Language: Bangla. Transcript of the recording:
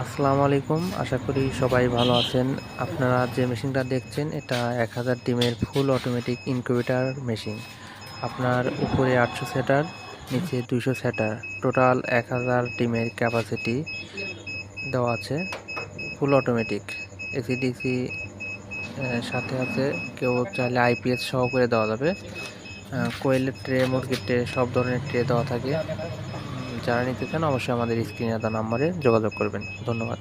আসসালামু আলাইকুম। আশা করি সবাই ভালো আছেন। আপনারা যে মেশিনটা দেখছেন এটা ১,০০০ ডিমের ফুল অটোমেটিক ইনকিউবেটর মেশিন। আপনার উপরে ৮০০ সেটার, নিচে ২০০ সেটার, টোটাল ১,০০০ ডিমের ক্যাপাসিটি দেওয়া আছে। ফুল অটোমেটিক এসি-ডিসি সাথে আছে। কেউ চাইলে আইপিএস সহ করে দেওয়া যাবে। কোয়েলের ট্রে, মুরগির ট্রে, সব ধরনের ট্রে দেওয়া থাকে। যারা নিতে চান অবশ্যই আমাদের স্ক্রিনে দেওয়া নাম্বারে যোগাযোগ করবেন। ধন্যবাদ।